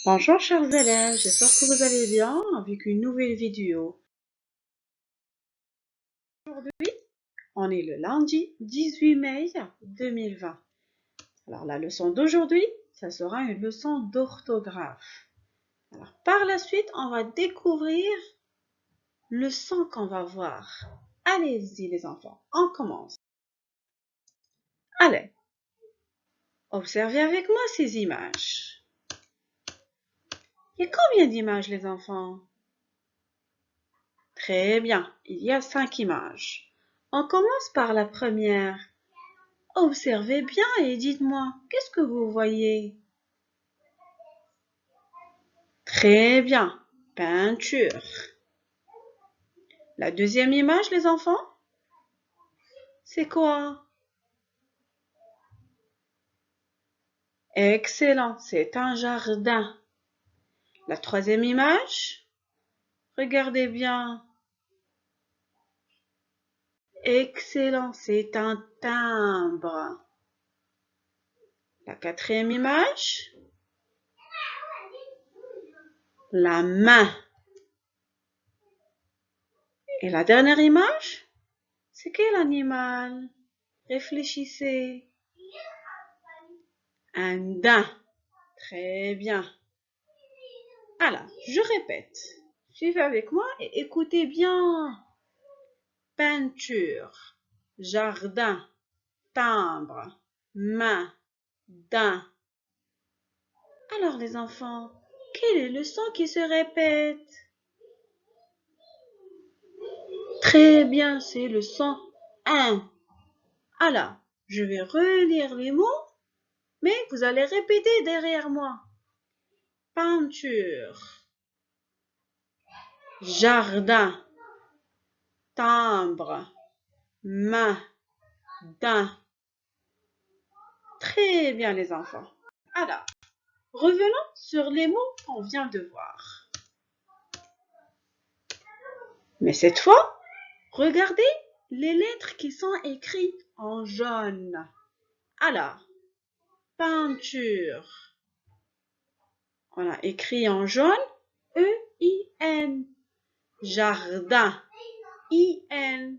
Bonjour chers élèves, j'espère que vous allez bien avec une nouvelle vidéo. Aujourd'hui, on est le lundi 18 mai 2020. Alors la leçon d'aujourd'hui, ça sera une leçon d'orthographe. Alors par la suite, on va découvrir le son qu'on va voir. Allez-y les enfants, on commence. Allez, observez avec moi ces images. Il y a combien d'images les enfants? Très bien, il y a 5 images. On commence par la première. Observez bien et dites-moi, qu'est-ce que vous voyez? Très bien, peinture. La deuxième image, les enfants? C'est quoi? Excellent, c'est un jardin. La troisième image? Regardez bien. Excellent, c'est un timbre. La quatrième image? La main. Et la dernière image? C'est quel animal? Réfléchissez. Un daim. Très bien. Alors, je répète. Suivez avec moi et écoutez bien. Peinture, jardin, timbre, main, daim. Alors les enfants, quel est le son qui se répète? Très bien, c'est le son 1. Alors, je vais relire les mots, mais vous allez répéter derrière moi. Peinture, jardin, timbre, main, daim. Très bien les enfants. Alors, revenons sur les mots qu'on vient de voir. Mais cette fois, regardez les lettres qui sont écrites en jaune. Alors, peinture. On a écrit en jaune E-I-N. Jardin. I-N.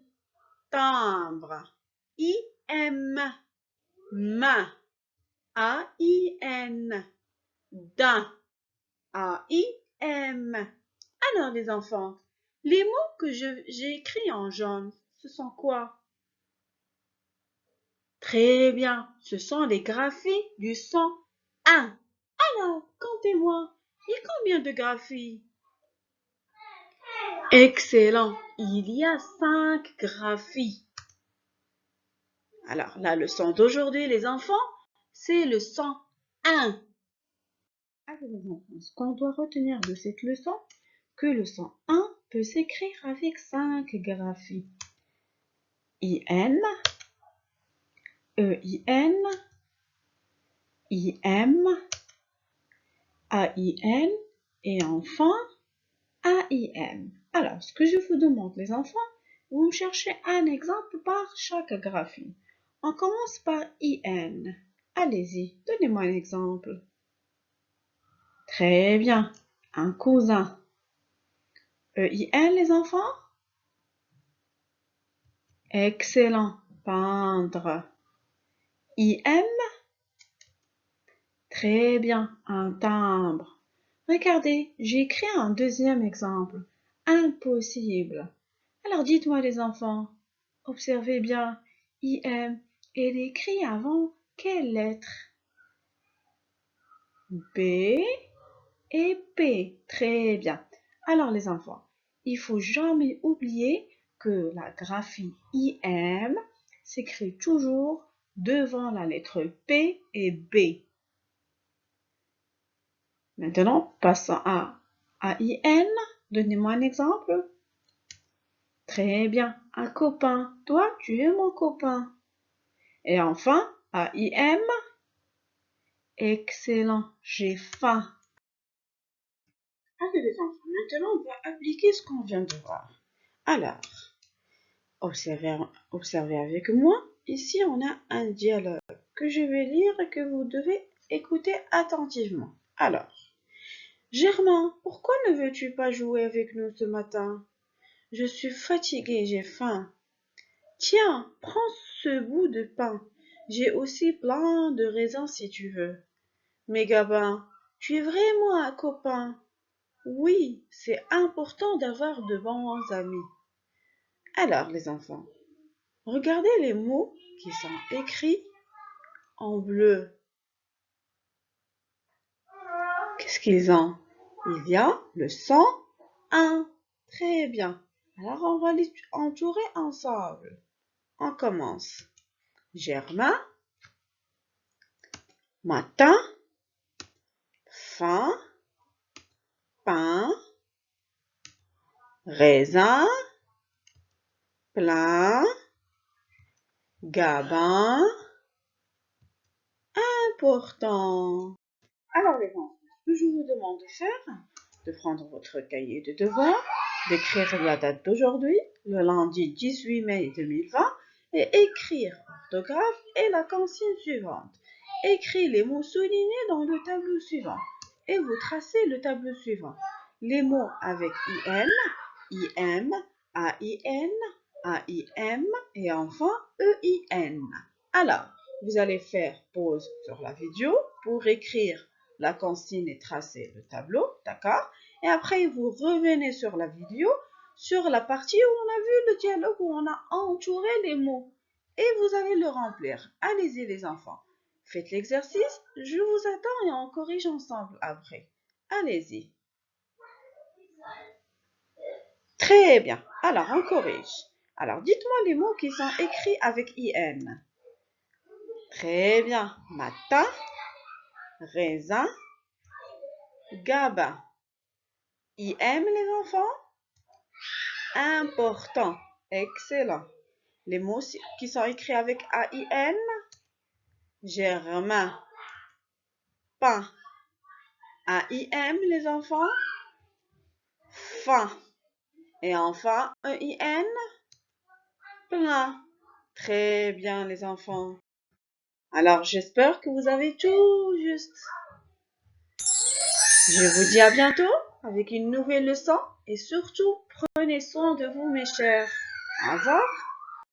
Timbre. I-M. Main. A-I-N. Daim. A-I-M. Alors les enfants, les mots que j'ai écrits en jaune, ce sont quoi? Très bien, ce sont les graphies du son 1. Alors, comptez-moi, il y a combien de graphies? Excellent, il y a 5 graphies. Alors, la leçon d'aujourd'hui, les enfants, c'est le son 1. Alors, les enfants, ce qu'on doit retenir de cette leçon, que le son 1 peut s'écrire avec 5 graphies. I-N, E-I-N, I-M, A-I-N et enfin A-I-M. Alors, ce que je vous demande, les enfants, vous me cherchez un exemple par chaque graphie. On commence par I-N. Allez-y, donnez-moi un exemple. Très bien, un cousin. E-I-N, les enfants? Excellent, peindre. I-M? Très bien, un timbre. Regardez, j'ai écrit un deuxième exemple. Impossible. Alors dites-moi les enfants, observez bien, IM, elle est écrit avant quelle lettre? B et P. Très bien. Alors les enfants, il faut jamais oublier que la graphie IM s'écrit toujours devant la lettre P et B. Maintenant, passons à AIN. Donnez-moi un exemple. Très bien, un copain. Toi, tu es mon copain. Et enfin, AIM. Excellent, j'ai faim. Allez les enfants, maintenant on va appliquer ce qu'on vient de voir. Alors, observez avec moi. Ici, on a un dialogue que je vais lire et que vous devez écouter attentivement. Alors, Germain, pourquoi ne veux-tu pas jouer avec nous ce matin? Je suis fatiguée, j'ai faim. Tiens, prends ce bout de pain. J'ai aussi plein de raisins si tu veux. Mais Gabin, tu es vraiment un copain. Oui, c'est important d'avoir de bons amis. Alors, les enfants, regardez les mots qui sont écrits en bleu. Qu'est-ce qu'ils ont? Il y a le son 1. Très bien. Alors, on va les entourer ensemble. On commence. Germain, matin, faim, pain, raisin, plein, Gabin, important. Alors les enfants, ce que je vous demande de faire, de prendre votre cahier de devoirs, d'écrire la date d'aujourd'hui, le lundi 18 mai 2020, et écrire l'orthographe et la consigne suivante. Écrivez les mots soulignés dans le tableau suivant et vous tracez le tableau suivant. Les mots avec IN, IM, AIN, AIM et enfin EIN. Alors, vous allez faire pause sur la vidéo pour écrire la consigne et tracer le tableau, d'accord? Et après, vous revenez sur la vidéo, sur la partie où on a vu le dialogue, où on a entouré les mots. Et vous allez le remplir. Allez-y les enfants. Faites l'exercice, je vous attends et on corrige ensemble après. Allez-y. Très bien. Alors, on corrige. Alors, dites-moi les mots qui sont écrits avec IN. Très bien. Matin, raisin, Gabin. IM les enfants? Important. Excellent. Les mots qui sont écrits avec AIN? Germain. Pain. AIM les enfants? Faim. Et enfin, EIN? Plein. Très bien les enfants. Alors j'espère que vous avez tout juste. Je vous dis à bientôt avec une nouvelle leçon et surtout prenez soin de vous mes chers. Au revoir.